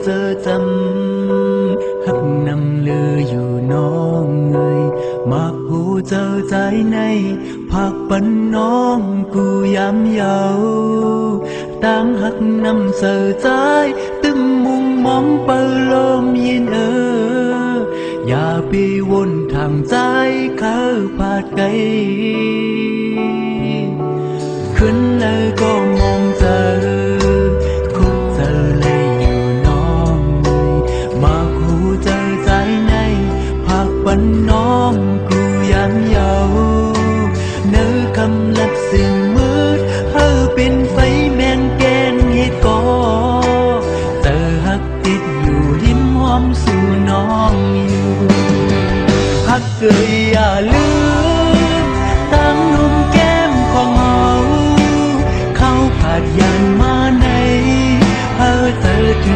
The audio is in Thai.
เจอจำหักนำเลืออยู่น้องเงยมักหูเจอใจในผักปันน้องกูยามเยาตั้งหักนำเสือใจตึมมุงมองเปิลมยินอย่าไปวนทางใจเขาพาดไกลขึ้นเลยก็มองเจอคุกเจอเลยอยู่น้องเลยมาคูเจอใจในผักปันน้องกูยามเยาเนื้อคำลับสิ่งมืดเฮาเป็นไฟแมงแกนเหตุก่อเจอหักติดอยู่หิมหอมสู่น้องอยู่หักเกยอย่าลืมตั้งนุ่มแก้มของเฮาเขาขาดยันมาในเฮาเจอถึง